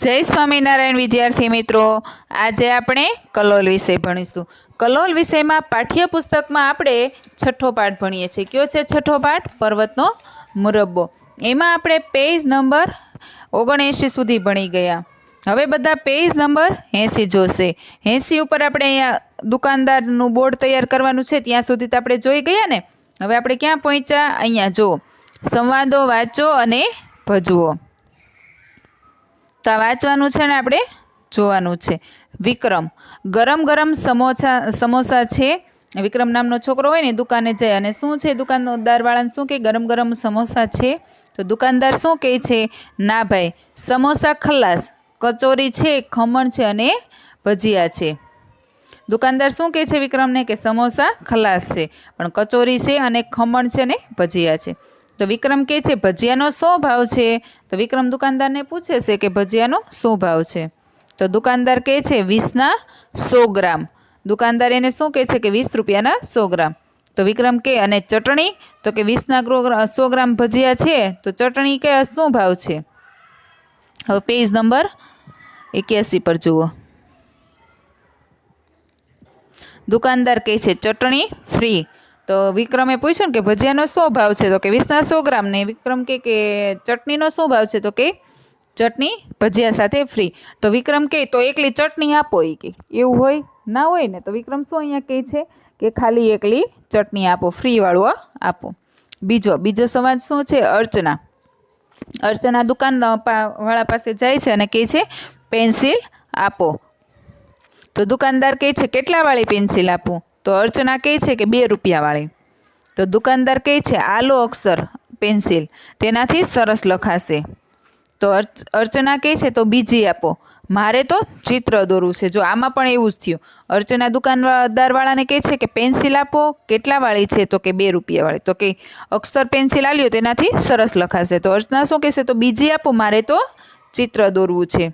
જય સ્વામિનારાયણ વિદ્યાર્થી મિત્રો, આજે આપણે કલોલ વિષય ભણીશું। કલોલ વિષયમાં પાઠ્યપુસ્તકમાં આપણે છઠ્ઠો પાઠ ભણીએ છીએ। કયો છે છઠ્ઠો પાઠ? પર્વતનો મુરબ્બો। એમાં આપણે પેજ નંબર 79 સુધી ભણી ગયા। હવે બધા પેજ નંબર 80 જોશે। 80 ઉપર આપણે અહીંયા દુકાનદારનું બોર્ડ તૈયાર કરવાનું છે, ત્યાં સુધી તો આપણે જોઈ ગયા ને। હવે આપણે ક્યાં પહોંચ્યા? અહીંયા જો સંવાદો વાંચો અને ભજવો। તો આ વાંચવાનું છે ને આપણે જોવાનું છે। વિક્રમ, ગરમ ગરમ સમોસા છે। વિક્રમ નામનો છોકરો હોય ને દુકાને જાય અને શું છે, દુકાનદારવાળાને શું કહે? ગરમ ગરમ સમોસા છે। તો દુકાનદાર શું કહે છે? ના ભાઈ, સમોસા ખલ્લાસ, કચોરી છે, ખમણ છે અને ભજીયા છે। દુકાનદાર શું કહે છે વિક્રમને? કે સમોસા ખલાસ છે, પણ કચોરી છે અને ખમણ છે અને ભજીયા છે। તો વિક્રમ કહે છે ભજીયાનો શું ભાવ છે? તો વિક્રમ દુકાનદારને પૂછે છે કે ભજીયાનો શું ભાવ છે? તો દુકાનદાર કહે છે 20ના 100 ગ્રામ। દુકાનદાર એને શું કહે છે? કે 20 રૂપિયાના 100 ગ્રામ। તો વિક્રમ કહે અને ચટણી? તો કે 20ના 100 ગ્રામ ભજીયા છે, તો ચટણી કે શું ભાવ છે? હવે પેજ નંબર 81 પર જુઓ। દુકાનદાર કહે છે ચટણી ફ્રી। તો વિક્રમે પૂછ્યું ને કે ભજીયાનો શું ભાવ છે? તો કે 20ના 100 ગ્રામ। ને વિક્રમ કે ચટણીનો શું ભાવ છે? તો કે ચટણી ભજીયા સાથે ફ્રી। તો વિક્રમ કહે તો એકલી ચટણી આપો। એ કે એવું હોય ના હોય ને। તો વિક્રમ શું અહીંયા કહે છે કે ખાલી એકલી ચટણી આપો, ફ્રીવાળું આપો। બીજો સંવાદ શું છે? અર્ચના દુકાનવાળા પાસે જાય છે અને કહે છે પેન્સિલ આપો। તો દુકાનદાર કહે છે કેટલાવાળી પેન્સિલ આપું? તો અર્ચના કહે છે કે 2 રૂપિયાવાળી। તો દુકાનદાર કહે છે આ લો અક્ષર પેન્સિલ, તેનાથી સરસ લખાશે। તો અર્ચના કહે છે તો બીજી આપો, મારે તો ચિત્ર દોરવું છે। જો આમાં પણ એવું જ થયું। અર્ચના દુકાનદારવાળાને કહે છે કે પેન્સિલ આપો, કેટલાવાળી છે? તો કે 2 રૂપિયાવાળી। તો કે અક્ષર પેન્સિલ આલ્યો તેનાથી સરસ લખાશે। તો અર્ચના શું કહેશે? તો બીજી આપો, મારે તો ચિત્ર દોરવું છે।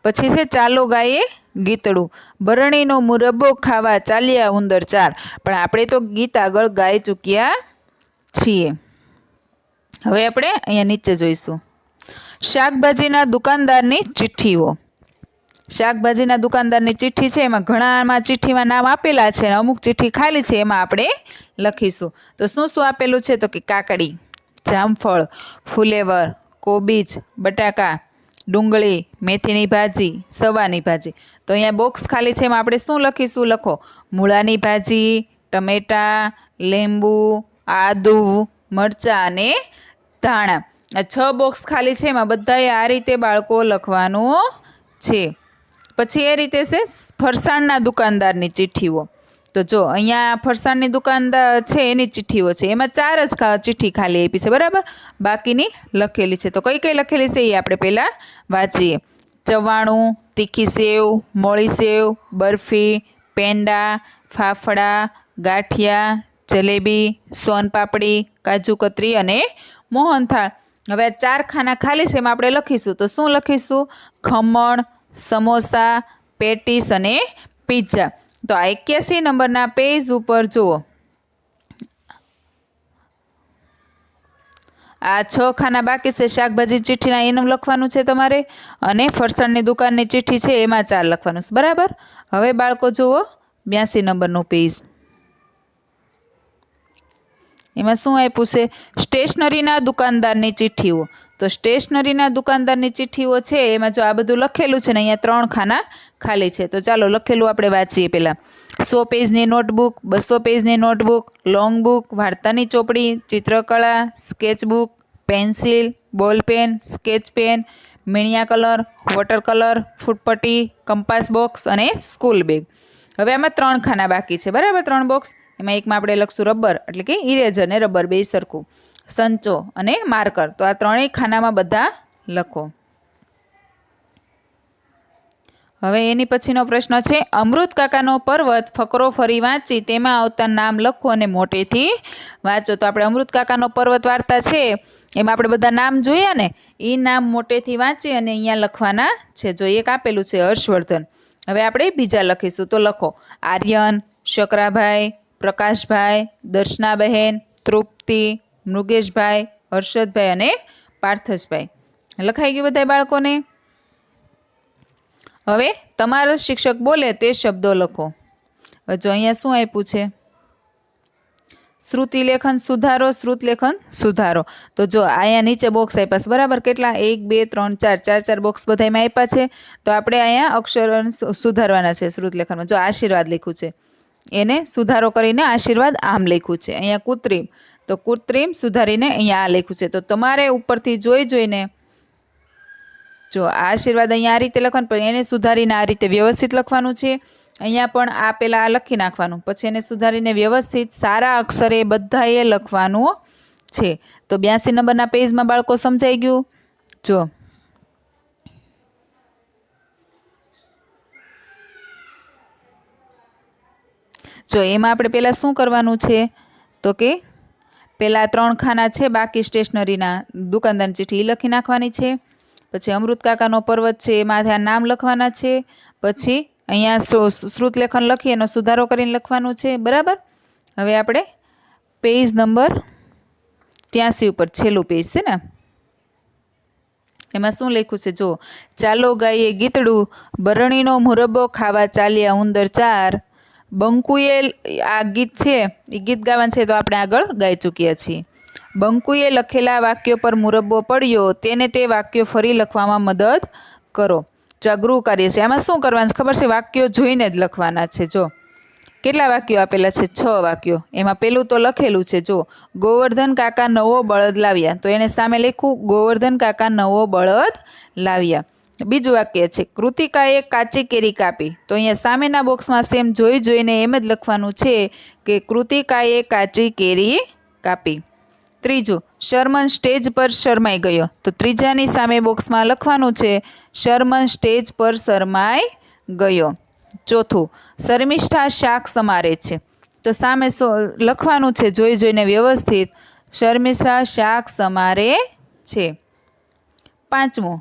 પછી છે ચાલો ગાયે ગીતડું, બરણીનો મુરબ્બો ખાવા ચાલ્યા ઉંદર 4। પણ આપણે તો ગીત આગળ ગાઈ ચૂક્યા છીએ। હવે આપણે અહીંયા નીચે જોઈશું શાકભાજીના દુકાનદારની ચિઠ્ઠીઓ। શાકભાજીના દુકાનદારની ચિઠ્ઠી છે, એમાં ઘણામાં ચિઠ્ઠીમાં નામ આપેલા છે અને અમુક ચિઠ્ઠી ખાલી છે, એમાં આપણે લખીશું। તો શું શું આપેલું છે? તો કે કાકડી, જામફળ, ફુલેવર, કોબીજ, બટાકા, ડુંગળી, મેથીની ભાજી, સવાની ભાજી। તો અહીંયા બોક્સ ખાલી છે, એમાં આપણે શું લખીશું? લખો મૂળાની ભાજી, ટમેટા, લીંબુ, આદુ, મરચાં અને ધાણા। આ 6 બોક્સ ખાલી છે, એમાં બધાએ આ રીતે બાળકો લખવાનું છે। પછી એ રીતે છે ફરસાણના દુકાનદારની ચિઠ્ઠીઓ। તો જો અહીંયા ફરસાણની દુકાનદાર છે એની ચિઠ્ઠીઓ છે, એમાં 4 જ ચિઠ્ઠી ખાલી આપી છે, બરાબર? બાકીની લખેલી છે। તો કઈ કઈ લખેલી છે એ આપણે પહેલાં વાંચીએ। ચવાણું, તીખી સેવ, મોળી સેવ, બરફી, પેંડા, ફાફડા, ગાંઠિયા, જલેબી, સોનપાપડી, કાજુ કતરી અને મોહનથાળ। હવે 4 ખાના ખાલી છે, એમાં આપણે લખીશું। તો શું લખીશું? ખમણ, સમોસા, પેટીસ અને પિઝા। તો આ 81 નંબરના પેજ ઉપર જુઓ, આ 6 ખાના બાકી છે શાકભાજી ચિઠ્ઠીના, એનું લખવાનું છે તમારે, અને ફરસાણની દુકાનની ચિઠ્ઠી છે એમાં 4 લખવાનું છે, બરાબર? હવે બાળકો જુઓ 82 નંબરનું પેજ, એમાં શું આપ્યું છે? સ્ટેશનરીના દુકાનદારની ચિઠ્ઠીઓ। તો સ્ટેશનરીના દુકાનદારની ચિઠ્ઠીઓ છે, એમાં જો આ બધું લખેલું છે ને, અહીંયા 3 ખાના ખાલી છે। તો ચાલો લખેલું આપણે વાંચીએ પહેલાં। 100 પેજની નોટબુક, 200 પેજની નોટબુક, લોંગ બુક, વાર્તાની ચોપડી, ચિત્રકળા, sketchbook, pencil, ballpen, sketch pen, મીણિયા કલર, વોટર કલર, ફૂટપટ્ટી, કંપાસ બોક્સ અને સ્કૂલ બેગ। હવે આમાં 3 ખાના બાકી છે, બરાબર? 3 બોક્સ, એમાં એકમાં આપણે લખશું રબર, એટલે કે ઇરેઝર ને રબર બે સરખું, સંચો અને માર્કર। તો આ 3 ખાનામાં બધા લખો। હવે એની પછીનો પ્રશ્ન છે અમૃત કાકાનો પર્વત ફકરો ફરી વાંચી તેમાં આવતા નામ લખો અને મોટેથી વાંચો। તો આપણે અમૃત કાકાનો પર્વત વાર્તા છે, એમાં આપણે બધા નામ જોયા ને, એ નામ મોટેથી વાંચી અને અહીંયા લખવાના છે। જો એક આપેલું છે હર્ષવર્ધન, હવે આપણે બીજા લખીશું। તો લખો આર્યન, શકરાભાઈ, પ્રકાશભાઈ, દર્શનાબહેન, તૃપ્તિ, મૃગેશભાઈ, હર્ષદભાઈ અને પાર્થસભાઈ। લખાઈ ગયું બધા બાળકોને? હવે તમારા શિક્ષક બોલે તે શબ્દો લખો. હવે જો અહીંયા શું આપ્યું છે? શ્રુતિ લેખન સુધારો, શ્રુત લેખન સુધારો. તો જો અહીંયા નીચે બોક્સ આપ્યા છે, બરાબર? કેટલા? 1 2 3 4 4 બોક્સ બધામાં આપ્યા છે. તો આપણે અહીંયા અક્ષર સુધારવાના છે શ્રુત લેખનમાં. જો આશીર્વાદ લખ્યું છે, એને સુધારો કરીને આશીર્વાદ આમ લખ્યું છે. અહીંયા કૃત્રિમ, તો કૃત્રિમ સુધારીને અહીંયા આ લખ્યું છે. તો તમારે ઉપરથી જોઈને જો આશીર્વાદ અહીંયા આ રીતે લખવાનું, પણ એને સુધારીને આ રીતે વ્યવસ્થિત લખવાનું છે. અહીંયા પણ આ પહેલાં આ લખી નાખવાનું, પછી એને સુધારીને વ્યવસ્થિત સારા અક્ષરે બધાએ લખવાનું છે. તો 82 નંબરના પેજમાં બાળકો સમજાઈ ગયું? જો એમાં આપણે પહેલાં શું કરવાનું છે? તો કે પહેલાં 3 ખાના છે બાકી સ્ટેશનરીના, દુકાનદારની ચિઠ્ઠી એ લખી નાખવાની છે. પછી અમૃત કાકાનો પર્વત છે એમાં આ નામ લખવાના છે. પછી અહીંયા શ્રુત લેખન લખી એનો સુધારો કરીને લખવાનું છે, બરાબર? હવે આપણે પેજ નંબર 83 ઉપર છેલ્લું પેજ છે ને, એમાં શું લખ્યું છે? જો, ચાલો ગાઈએ ગીતડું, બરણીનો મુરબ્બો ખાવા ચાલ્યા ઉંદર 4. બંકુએ, આ ગીત છે એ ગીત ગાવાનું છે તો આપણે આગળ ગાઈ ચૂક્યા છીએ. બંકુએ લખેલા વાક્યો પર મુરબ્બો પડ્યો, તેને તે વાક્યો ફરી લખવામાં મદદ કરો. જો આ ગૃહ કાર્ય છે, આમાં શું કરવાનું છે ખબર છે? વાક્યો જોઈને જ લખવાના છે. જો કેટલા વાક્યો આપેલા છે? 6 વાક્યો. એમાં પેલું તો લખેલું છે, જો, ગોવર્ધન કાકા નવો બળદ લાવ્યા, તો એને સામે લખ્યું ગોવર્ધન કાકા નવો બળદ લાવ્યા. બીજું વાક્ય છે, કૃતિકાએ કાચી કેરી કાપી, તો અહીંયા સામેના બોક્સમાં સેમ જોઈને એમ જ લખવાનું છે કે કૃતિકાએ કાચી કેરી કાપી. ત્રીજું, શર્મન સ્ટેજ પર શરમાઈ ગયો, તો ત્રીજાની સામે બોક્સમાં લખવાનું છે શર્મન સ્ટેજ પર શરમાઈ ગયો. ચોથું, શર્મિષ્ઠા શાક સમારે છે, તો સામે લખવાનું છે જોઈને વ્યવસ્થિત શર્મિષ્ઠા શાક સમારે છે. પાંચમું,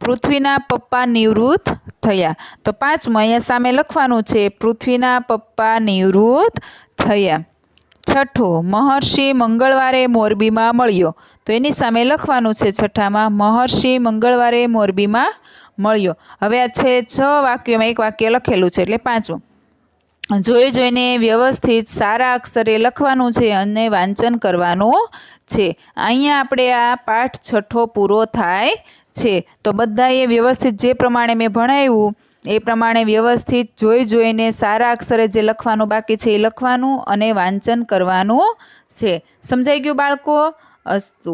પૃથ્વીના પપ્પા નિવૃત્ત થયા, તો પાંચમું અહીંયા સામે લખવાનું છે પૃથ્વીના પપ્પા નિવૃત્ત થયા. છઠ્ઠું, મહર્ષિ મંગળવારે મોરબીમાં મળ્યો, તો એની સામે લખવાનું છે છઠ્ઠામાં મહર્ષિ મંગળવારે મોરબીમાં મળ્યો. હવે આ છે 6 વાક્યોમાં 1 વાક્ય લખેલું છે એટલે પાંચમું. જોઈને વ્યવસ્થિત સારા અક્ષરે લખવાનું છે અને વાંચન કરવાનું છે. અહીંયા આપણે આ પાઠ 6 પૂરો થાય છે. તો બધાએ વ્યવસ્થિત જે પ્રમાણે મેં ભણાવ્યું એ પ્રમાણે વ્યવસ્થિત જોઈને સારા અક્ષરે જે લખવાનું બાકી છે એ લખવાનું અને વાંચન કરવાનું છે. સમજાઈ ગયું બાળકો? અસ્તુ.